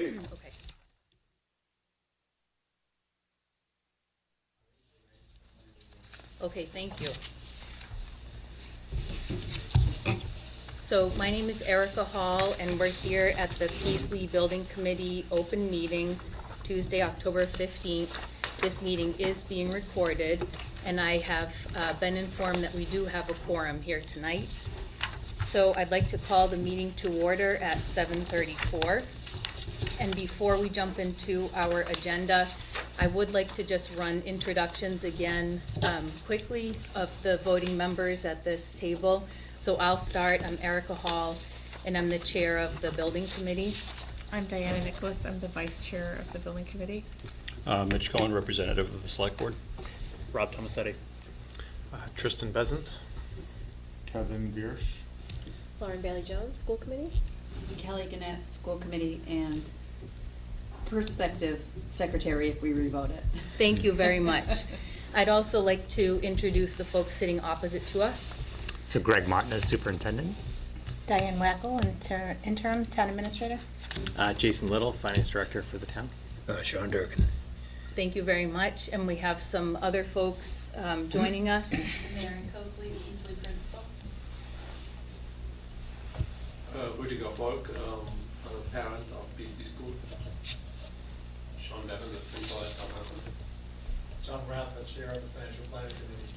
Okay. Okay, thank you. So my name is Erica Hall, and we're here at the Peaslee Building Committee open meeting, Tuesday, October 15th. This meeting is being recorded, and I have been informed that we do have a quorum here tonight. So I'd like to call the meeting to order at 7:34. And before we jump into our agenda, I would like to just run introductions again quickly of the voting members at this table. So I'll start. I'm Erica Hall, and I'm the chair of the building committee. I'm Diana Nicholas. I'm the vice chair of the building committee. Mitch Cohen, representative of the select board. Rob Tomasetti. Tristan Besant. Kevin Biersch. Lauren Bailey-Jones, school committee. Kelly Gannett, school committee, and prospective secretary if we revote it. Thank you very much. I'd also like to introduce the folks sitting opposite to us. So Greg Martin, superintendent. Diane Wackel, interim town administrator. Jason Little, finance director for the town. Sean Durkin. Thank you very much. And we have some other folks joining us. Maren Coakley, Peaslee principal. Rudiger Volk, a parent of Peaslee School. Sean Devon, the principal at Southampton. John Rath, the chair of the financial planning committee.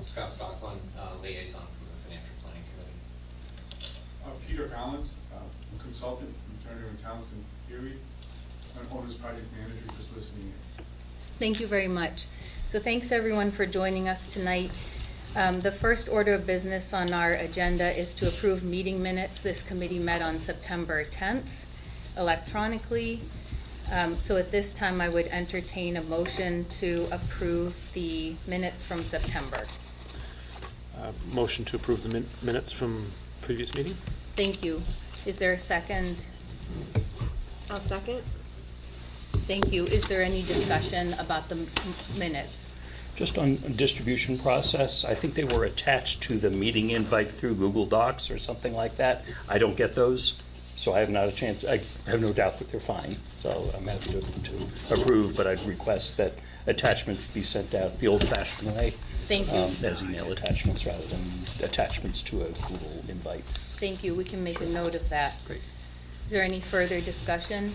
Scott Stockland, liaison from the financial planning committee. Peter Collins, consultant from Turner and Townsend Erie, and owner's project manager, just listening in. Thank you very much. So thanks everyone for joining us tonight. The first order of business on our agenda is to approve meeting minutes. This committee met on September 10th electronically. So at this time, I would entertain a motion to approve the minutes from September. Motion to approve the minutes from previous meeting. Thank you. Is there a second? I'll second. Thank you. Is there any discussion about the minutes? Just on distribution process, I think they were attached to the meeting invite through Google Docs or something like that. I don't get those, so I have not a chance. I have no doubt that they're fine, so I'm happy to approve, but I'd request that attachments be sent out the old-fashioned way. Thank you. As email attachments rather than attachments to a Google invite. Thank you. We can make a note of that. Great. Is there any further discussion?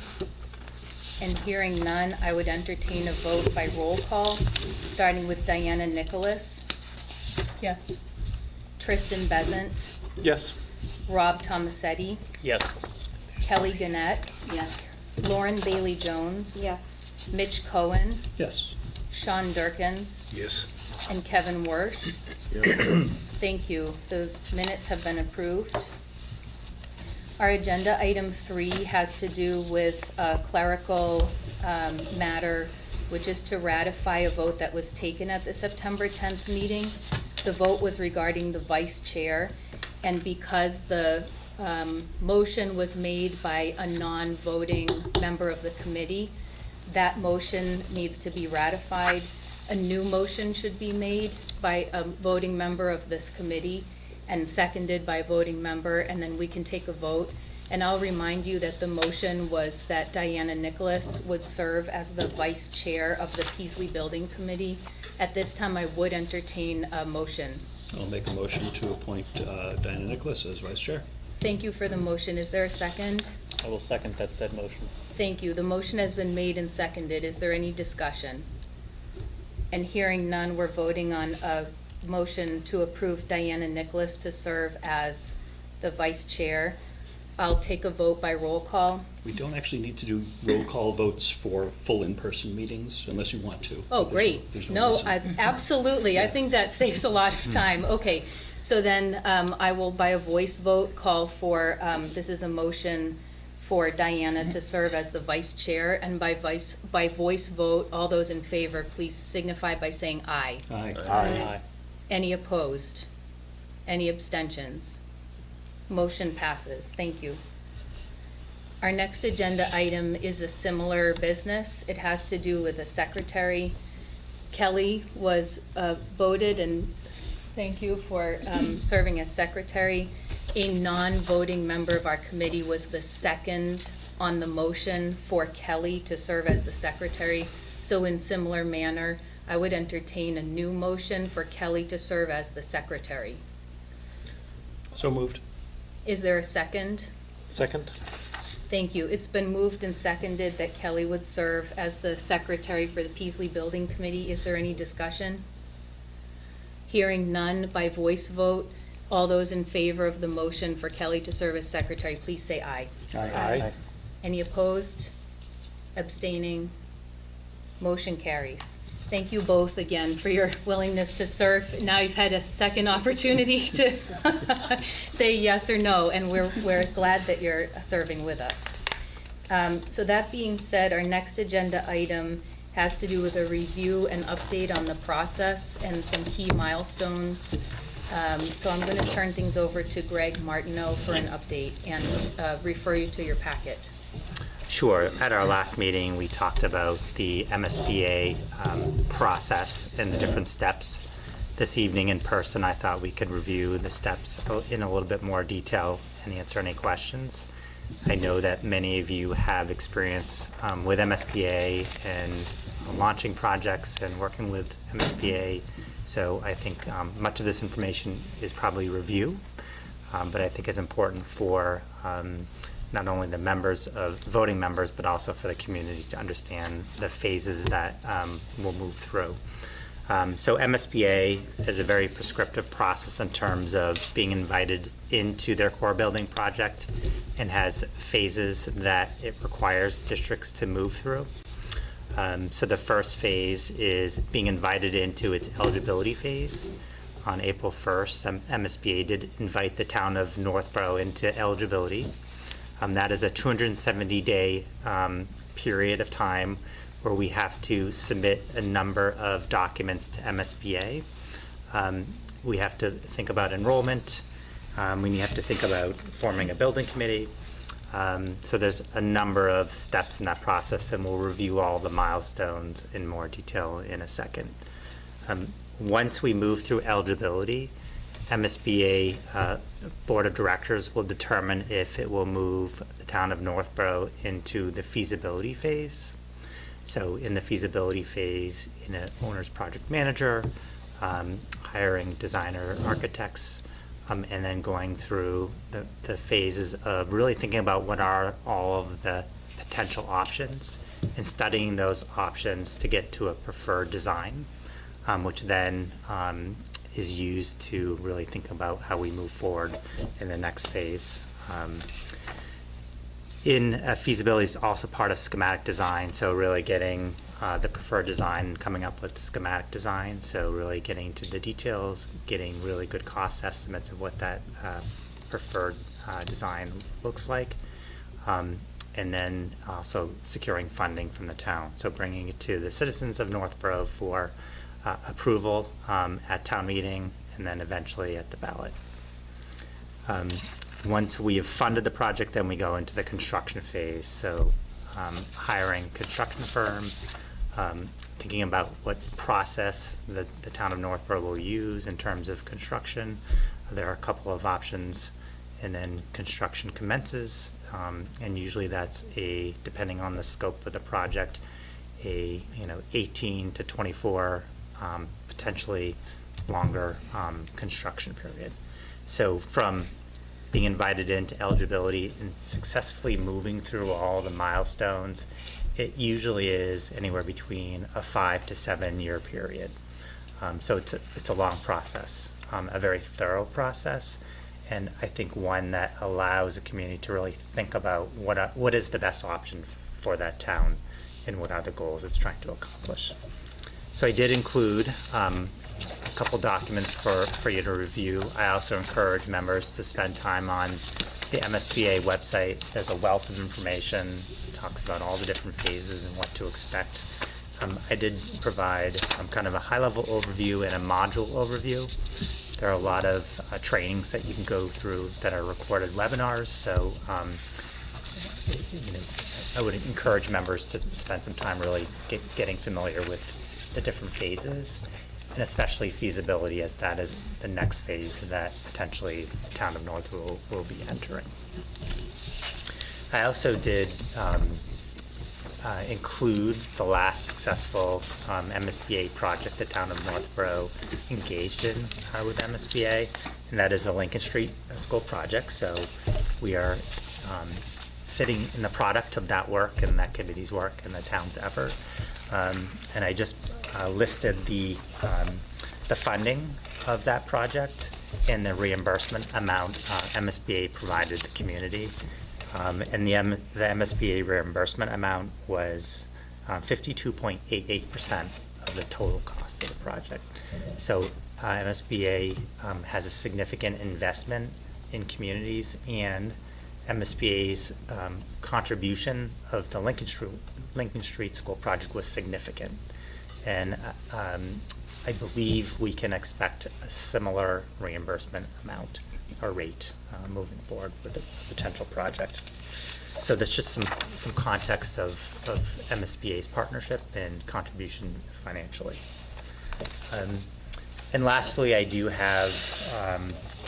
And hearing none, I would entertain a vote by roll call, starting with Diana Nicholas. Yes. Tristan Besant. Yes. Rob Tomasetti. Yes. Kelly Gannett. Yes. Lauren Bailey-Jones. Yes. Mitch Cohen. Yes. Sean Durkins. Yes. And Kevin Wersch. Thank you. The minutes have been approved. Our agenda item 3 has to do with a clerical matter, which is to ratify a vote that was taken at the September 10th meeting. The vote was regarding the vice chair, and because the motion was made by a non-voting member of the committee, that motion needs to be ratified. A new motion should be made by a voting member of this committee and seconded by a voting member, and then we can take a vote. And I'll remind you that the motion was that Diana Nicholas would serve as the vice chair of the Peaslee Building Committee. At this time, I would entertain a motion. I'll make a motion to appoint Diana Nicholas as vice chair. Thank you for the motion. Is there a second? I will second that said motion. Thank you. The motion has been made and seconded. Is there any discussion? And hearing none, we're voting on a motion to approve Diana Nicholas to serve as the vice chair. I'll take a vote by roll call. We don't actually need to do roll call votes for full in-person meetings unless you want to. Oh, great. There's No, reason. absolutely. Yeah. I think that saves a lot of time. Okay, so then I will, by a voice vote, call for, this is a motion for Diana to serve as the vice chair, and by voice vote, all those in favor, please signify by saying aye. Aye. Aye. Any opposed? Any abstentions? Motion passes. Thank you. Our next agenda item is a similar business. It has to do with a secretary. Kelly was voted, and thank you for serving as secretary. A non-voting member of our committee was the second on the motion for Kelly to serve as the secretary. So in similar manner, I would entertain a new motion for Kelly to serve as the secretary. So moved. Is there a second? Second? Thank you. It's been moved and seconded that Kelly would serve as the secretary for the Peaslee Building Committee. Is there any discussion? Hearing none, by voice vote, all those in favor of the motion for Kelly to serve as secretary, please say aye. Aye. Any opposed? Abstaining? Motion carries. Thank you both again for your willingness to serve. Now you've had a second opportunity to say yes or no, and we're glad that you're serving with us. So that being said, our next agenda item has to do with a review and update on the process and some key milestones. So I'm going to turn things over to Greg Martineau for an update and refer you to your packet. Sure. At our last meeting, we talked about the MSBA process and the different steps. This evening in person, I thought we could review the steps in a little bit more detail and answer any questions. I know that many of you have experience with MSBA and launching projects and working with MSBA, so I think much of this information is probably review, but I think it's important for not only the members of voting members, but also for the community to understand the phases that we'll move through. So MSBA is a very prescriptive process in terms of being invited into their core building project and has phases that it requires districts to move through. So the first phase is being invited into its eligibility phase. On April 1st, MSBA did invite the town of Northborough into eligibility. That is a 270-day period of time where we have to submit a number of documents to MSBA. We have to think about enrollment. We have to think about forming a building committee. So there's a number of steps in that process, and we'll review all the milestones in more detail in a second. Once we move through eligibility, MSBA Board of Directors will determine if it will move the town of Northborough into the feasibility phase. So in the feasibility phase, in an owner's project manager, hiring designer architects, and then going through the phases of really thinking about what are all of the potential options and studying those options to get to a preferred design, which then is used to really think about how we move forward in the next phase. Feasibility is also part of schematic design, so really getting the preferred design and coming up with the schematic design, so really getting to the details, getting really good cost estimates of what that preferred design looks like, and then also securing funding from the town, so bringing it to the citizens of Northborough for approval at town meeting and then eventually at the ballot. Once we have funded the project, then we go into the construction phase. So hiring construction firm, thinking about what process the town of Northborough will use in terms of construction. There are a couple of options, and then construction commences, and usually that's depending on the scope of the project, 18 to 24, potentially longer construction period. So from being invited into eligibility and successfully moving through all the milestones, it usually is anywhere between a 5 to 7 year period. So it's a long process, a very thorough process, and I think one that allows the community to really think about what is the best option for that town and what are the goals it's trying to accomplish. So I did include a couple documents for you to review. I also encourage members to spend time on the MSBA website. There's a wealth of information. It talks about all the different phases and what to expect. I did provide kind of a high-level overview and a module overview. There are a lot of trainings that you can go through that are recorded webinars, so I would encourage members to spend some time really getting familiar with the different phases, and especially feasibility, as that is the next phase that potentially the town of Northborough will be entering. I also did include the last successful MSBA project the town of Northborough engaged in with MSBA, and that is the Lincoln Street School project. So we are sitting in the product of that work and that committee's work and the town's effort. And I just listed the funding of that project and the reimbursement amount MSBA provided the community. And the MSBA reimbursement amount was 52.88% of the total cost of the project. So MSBA has a significant investment in communities, and MSBA's contribution of the Lincoln Street School project was significant. And I believe we can expect a similar reimbursement amount or rate moving forward with the potential project. So that's just some context of MSBA's partnership and contribution financially. And lastly, I do have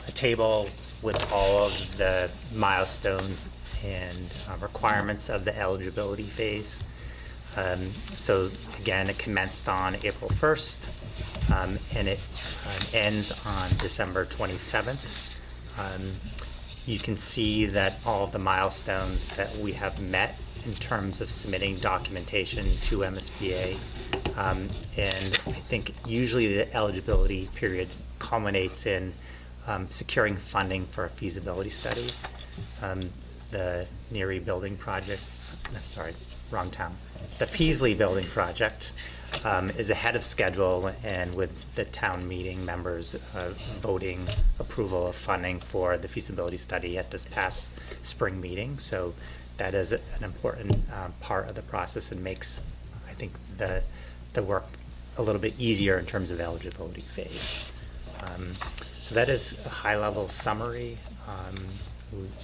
a table with all of the milestones and requirements of the eligibility phase. So again, it commenced on April 1st, and it ends on December 27th. You can see that all of the milestones that we have met in terms of submitting documentation to MSBA. And I think usually the eligibility period culminates in securing funding for a feasibility study. The Neary building project, sorry, wrong town. The Peaslee building project is ahead of schedule, and with the town meeting members voting approval of funding for the feasibility study at this past spring meeting. So that is an important part of the process and makes, I think, the work a little bit easier in terms of eligibility phase. So that is a high-level summary.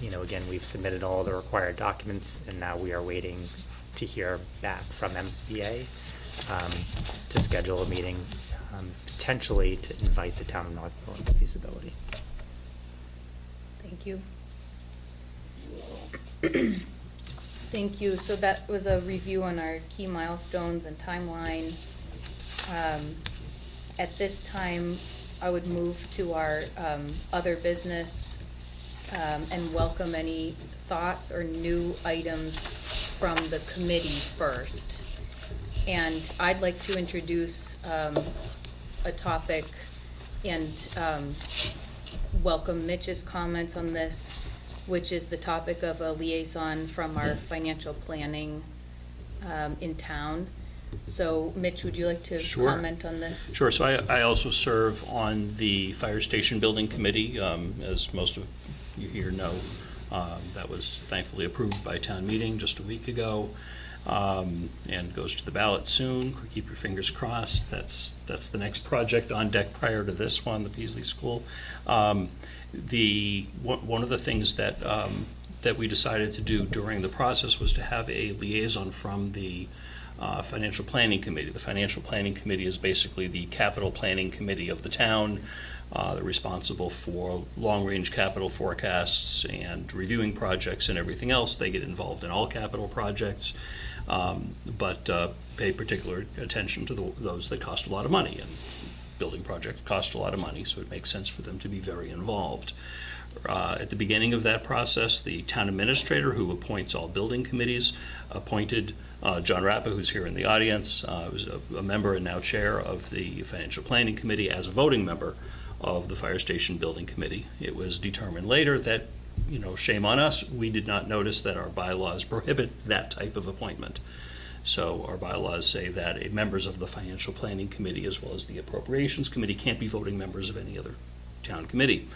Again, we've submitted all the required documents, and now we are waiting to hear back from MSBA to schedule a meeting, potentially to invite the town of Northborough into feasibility. Thank you. Thank you. So that was a review on our key milestones and timeline. At this time, I would move to our other business and welcome any thoughts or new items from the committee first. And I'd like to introduce a topic and welcome Mitch's comments on this, which is the topic of a liaison from our financial planning in town. So Mitch, would you like to comment on this? Sure. So I also serve on the Fire Station Building Committee, as most of you here know. That was thankfully approved by town meeting just a week ago, and goes to the ballot soon. Keep your fingers crossed. That's the next project on deck prior to this one, the Peaslee School. One of the things that we decided to do during the process was to have a liaison from the Financial Planning Committee. The Financial Planning Committee is basically the capital planning committee of the town. They're responsible for long-range capital forecasts and reviewing projects and everything else. They get involved in all capital projects, but pay particular attention to those that cost a lot of money. And building projects cost a lot of money, so it makes sense for them to be very involved. At the beginning of that process, the town administrator, who appoints all building committees, appointed John Rappa, who's here in the audience, who's a member and now chair of the Financial Planning Committee, as a voting member of the Fire Station Building Committee. It was determined later that, shame on us, we did not notice that our bylaws prohibit that type of appointment. So our bylaws say that members of the Financial Planning Committee, as well as the Appropriations Committee, can't be voting members of any other town committee.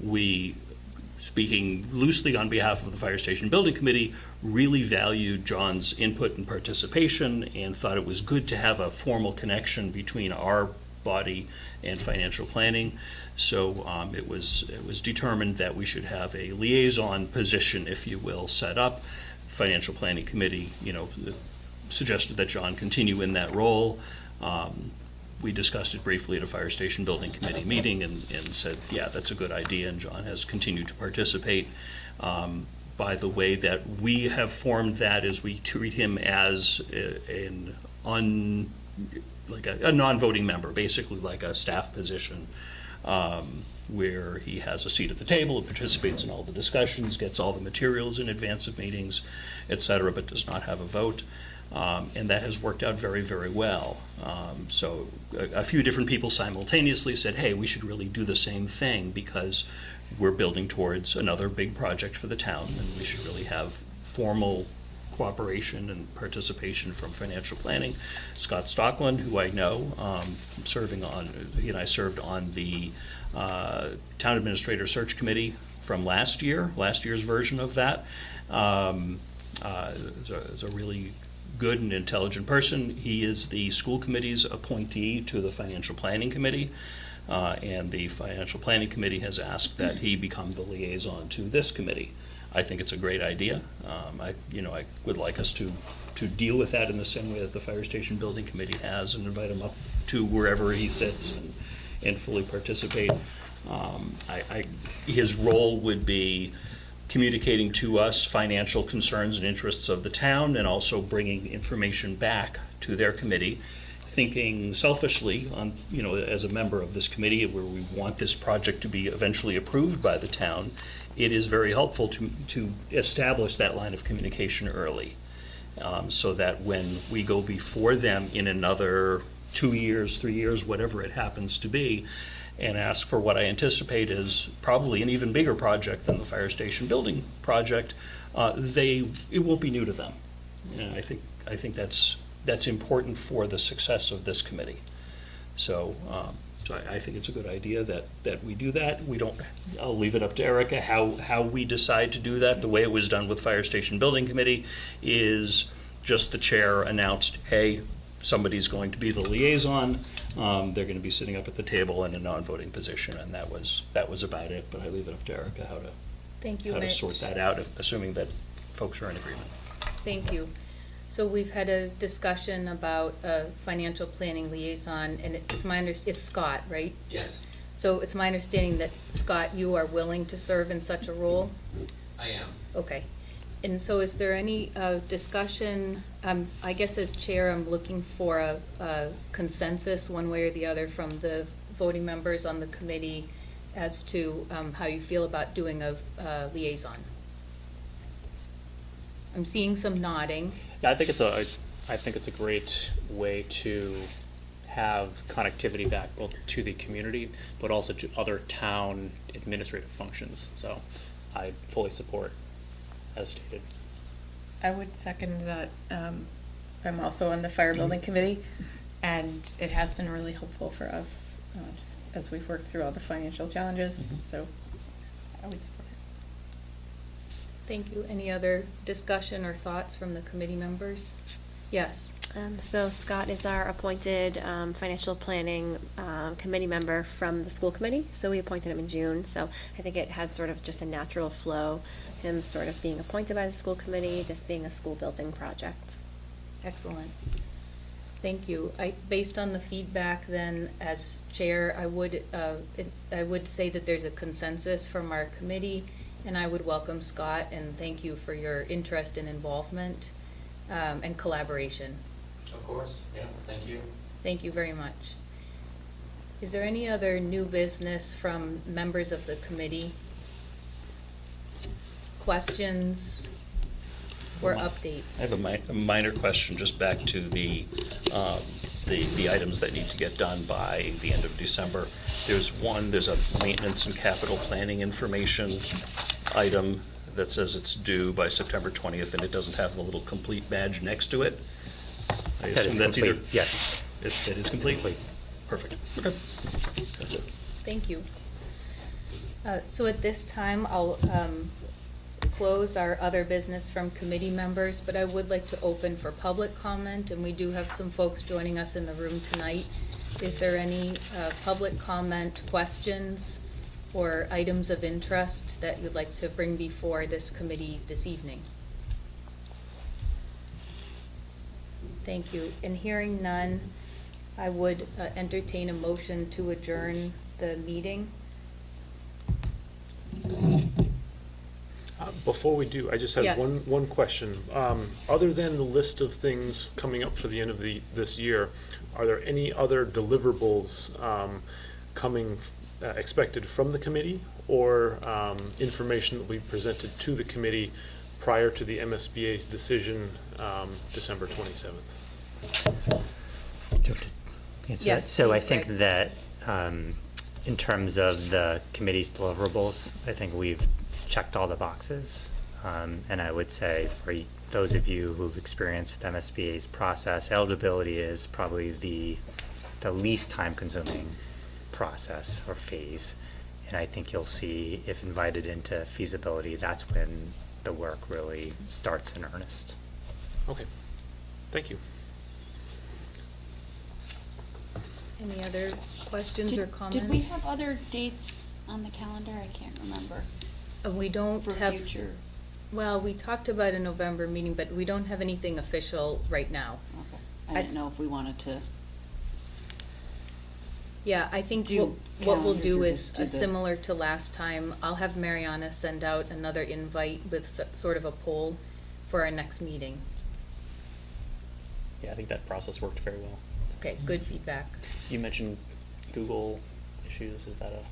We, speaking loosely on behalf of the Fire Station Building Committee, really valued John's input and participation and thought it was good to have a formal connection between our body and financial planning. So it was determined that we should have a liaison position, if you will, set up. Financial Planning Committee, suggested that John continue in that role. We discussed it briefly at a Fire Station Building Committee meeting and said, yeah, that's a good idea, and John has continued to participate. by the way that we have formed that is we treat him as like a non-voting member, basically like a staff position, where he has a seat at the table and participates in all the discussions, gets all the materials in advance of meetings, et cetera, but does not have a vote. And that has worked out very, very well. So a few different people simultaneously said, hey, we should really do the same thing because we're building towards another big project for the town, and we should really have formal cooperation and participation from financial planning. Scott Stockland, who I know, he and I served on the Town Administrator Search Committee from last year's version of that. Is a really good and intelligent person. He is the school committee's appointee to the Financial Planning Committee, and the Financial Planning Committee has asked that he become the liaison to this committee. I think it's a great idea. I would like us to deal with that in the same way that the Fire Station Building Committee has, and invite him up to wherever he sits and fully participate. His role would be communicating to us financial concerns and interests of the town, and also bringing information back to their committee, thinking selfishly on, as a member of this committee where we want this project to be eventually approved by the town. It is very helpful to establish that line of communication early, so that when we go before them in another 2 years, 3 years, whatever it happens to be, and ask for what I anticipate is probably an even bigger project than the fire station building project, it won't be new to them. And I think that's important for the success of this committee. So I think it's a good idea that we do that. I'll leave it up to Erica how we decide to do that. The way it was done with Fire Station Building Committee is just the chair announced, hey, somebody's going to be the liaison. They're going to be sitting up at the table in a non-voting position, and that was about it. But I leave it up to Erica how to sort that out, assuming that folks are in agreement. Thank you. So we've had a discussion about a financial planning liaison, and it's Scott, right? Yes, So it's my understanding that, Scott, you are willing to serve in such a role? I am. Okay. And so is there any discussion, I guess as chair, I'm looking for a consensus one way or the other from the voting members on the committee as to how you feel about doing a liaison. I'm seeing some nodding. Yeah, I think it's a great way to have connectivity back both to the community, but also to other town administrative functions. So I fully support, as stated. I would second that. I'm also on the fire building committee, and it has been really helpful for us just as we've worked through all the financial challenges. So I would support it. Thank you. Any other discussion or thoughts from the committee members? Yes. So Scott is our appointed financial planning committee member from the school committee. So we appointed him in June. So I think it has sort of just a natural flow, him sort of being appointed by the school committee, this being a school building project. Excellent. Thank you. Based on the feedback then, as chair, I would say that there's a consensus from our committee, and I would welcome Scott and thank you for your interest and involvement and collaboration. Of course, yeah, thank you. Thank you very much. Is there any other new business from members of the committee? Questions or updates? I have a minor question, just back to the items that need to get done by the end of December. There's a maintenance and capital planning information item that says it's due by September 20th, and it doesn't have the little complete badge next to it. I That assume is that's complete, either. yes. It is complete? Perfect. Okay. That's it. Thank you. So at this time, I'll close our other business from committee members, but I would like to open for public comment, and we do have some folks joining us in the room tonight. Is there any public comment, questions, or items of interest that you'd like to bring before this committee this evening? Thank you. And hearing none, I would entertain a motion to adjourn the meeting. Before we do, I just have Yes. one question. Other than the list of things coming up for the end of this year, are there any other deliverables coming, expected from the committee, or information that we presented to the committee prior to the MSBA's decision, December 27th? Yes, So I please, think Greg. that in terms of the committee's deliverables, I think we've checked all the boxes. And I would say for those of you who've experienced MSBA's process, eligibility is probably the least time-consuming process or phase. And I think you'll see, if invited into feasibility, that's when the work really starts in earnest. Okay, thank you. Any other questions or comments? Did we have other dates on the calendar? I can't remember. We don't For have. future. Well, we talked about a November meeting, but we don't have anything official right now. Okay. I didn't know if we wanted to. Yeah, I think Do what we'll calendars do or is just do the- similar to last time. I'll have Mariana send out another invite with sort of a poll for our next meeting. Yeah, I think that process worked very well. Okay, good feedback. You mentioned Google issues. Is that a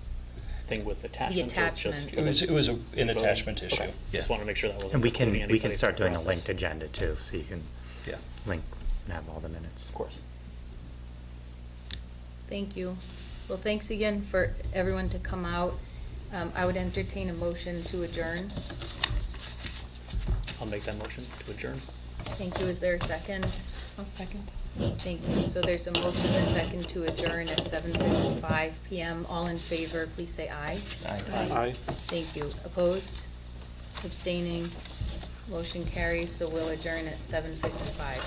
thing with attachments? or just- attachments. It was an attachment issue. Okay. Yeah. Just want to make sure that wasn't. And we can including anybody start in the doing a process. linked agenda too, so you can Yeah. link and have all the minutes. Of course. Thank you. Well, thanks again for everyone to come out. I would entertain a motion to adjourn. I'll make that motion to adjourn. Thank you. Is there a second? I'll second. Thank you. So there's a motion and a second to adjourn at 7:55 PM. All in favor, please say aye. Aye. Thank you. Opposed? Abstaining? Motion carries, so we'll adjourn at 7:55.